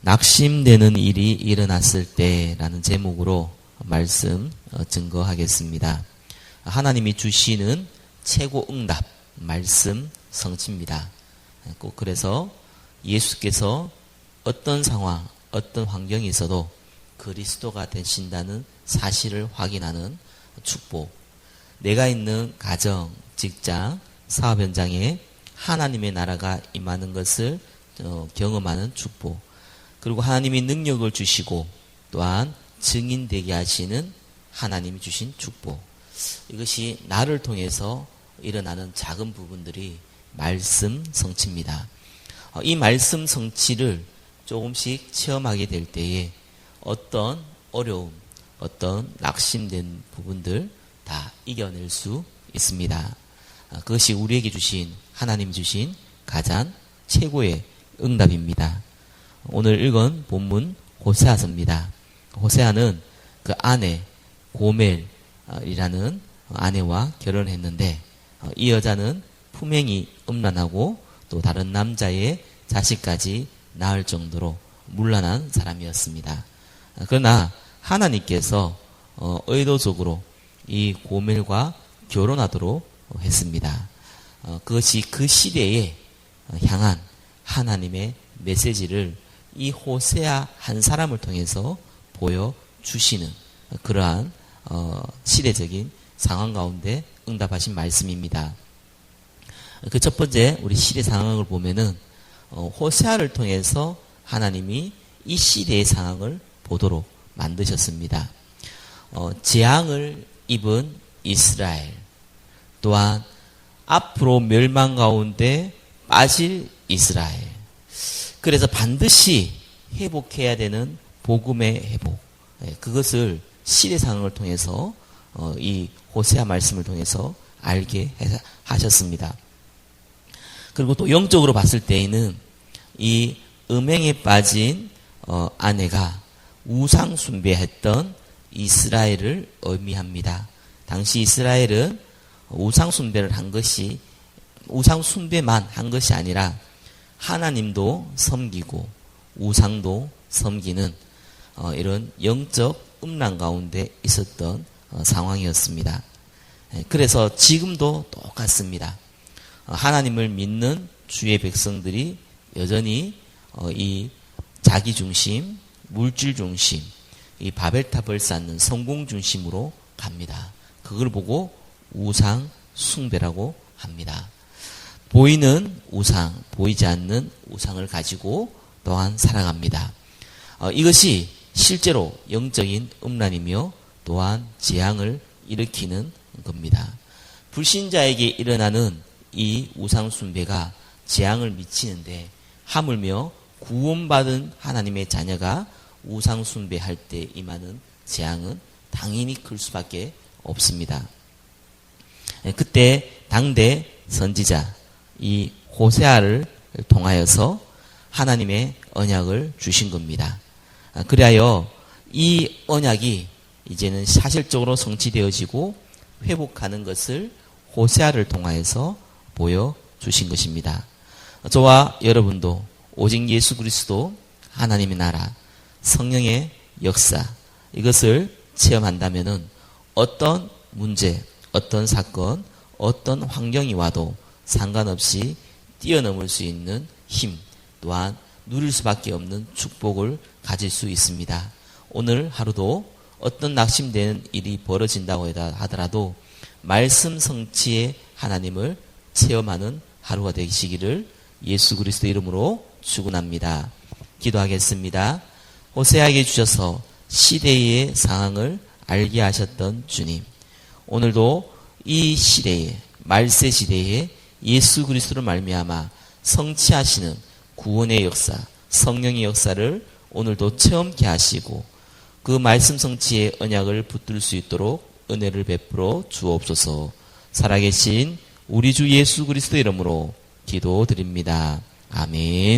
낙심되는 일이 일어났을 때라는 제목으로 말씀 증거하겠습니다. 하나님이 주시는 최고 응답, 말씀 성취입니다. 꼭 그래서 예수께서 어떤 상황, 어떤 환경이 있어도 그리스도가 되신다는 사실을 확인하는 축복, 내가 있는 가정, 직장, 사업 현장에 하나님의 나라가 임하는 것을 경험하는 축복, 그리고 하나님이 능력을 주시고 또한 증인되게 하시는 하나님이 주신 축복, 이것이 나를 통해서 일어나는 작은 부분들이 말씀 성취입니다. 이 말씀 성취를 조금씩 체험하게 될 때에 어떤 어려움, 어떤 낙심된 부분들 다 이겨낼 수 있습니다. 그것이 우리에게 주신, 하나님 주신 가장 최고의 응답입니다. 오늘 읽은 본문 호세아서입니다. 호세아는 그 아내 고멜이라는 아내와 결혼했는데 이 여자는 품행이 음란하고 또 다른 남자의 자식까지 낳을 정도로 문란한 사람이었습니다. 그러나 하나님께서 의도적으로 이 고멜과 결혼하도록 했습니다. 그것이 그 시대에 향한 하나님의 메시지를 이 호세아 한 사람을 통해서 보여주시는 그러한 시대적인 상황 가운데 응답하신 말씀입니다. 그 첫 번째 우리 시대 상황을 보면은 호세아를 통해서 하나님이 이 시대의 상황을 보도록 만드셨습니다. 재앙을 입은 이스라엘, 또한 앞으로 멸망 가운데 빠질 이스라엘, 그래서 반드시 회복해야 되는 복음의 회복, 그것을 시대 상황을 통해서 이 호세아 말씀을 통해서 알게 하셨습니다. 그리고 또 영적으로 봤을 때에는 이 음행에 빠진 아내가 우상 숭배했던 이스라엘을 의미합니다. 당시 이스라엘은 우상 숭배를 한 것이, 우상 숭배만 한 것이 아니라 하나님도 섬기고 우상도 섬기는 이런 영적 음란 가운데 있었던 상황이었습니다. 그래서 지금도 똑같습니다. 하나님을 믿는 주의 백성들이 여전히 이 자기 중심, 물질 중심, 이 바벨탑을 쌓는 성공 중심으로 갑니다. 그걸 보고 우상 숭배라고 합니다. 보이는 우상, 보이지 않는 우상을 가지고 또한 살아갑니다. 이것이 실제로 영적인 음란이며 또한 재앙을 일으키는 겁니다. 불신자에게 일어나는 이 우상 숭배가 재앙을 미치는데, 하물며 구원받은 하나님의 자녀가 우상 숭배할 때 임하는 재앙은 당연히 클 수밖에 없습니다. 그때 당대 선지자 이 호세아를 통하여서 하나님의 언약을 주신 겁니다. 그리하여 이 언약이 이제는 사실적으로 성취되어지고 회복하는 것을 호세아를 통하여서 보여주신 것입니다. 저와 여러분도 오직 예수 그리스도, 하나님의 나라, 성령의 역사, 이것을 체험한다면은 어떤 문제, 어떤 사건, 어떤 환경이 와도 상관없이 뛰어넘을 수 있는 힘, 또한 누릴 수밖에 없는 축복을 가질 수 있습니다. 오늘 하루도 어떤 낙심되는 일이 벌어진다고 하더라도 말씀 성취의 하나님을 체험하는 하루가 되시기를 예수 그리스도 이름으로 축원합니다. 기도하겠습니다. 호세아에게 주셔서 시대의 상황을 알게 하셨던 주님, 오늘도 이 시대에, 말세 시대에 예수 그리스도를 말미암아 성취하시는 구원의 역사, 성령의 역사를 오늘도 체험케 하시고 그 말씀 성취의 언약을 붙들 수 있도록 은혜를 베풀어 주옵소서. 살아계신 우리 주 예수 그리스도 이름으로 기도드립니다. 아멘.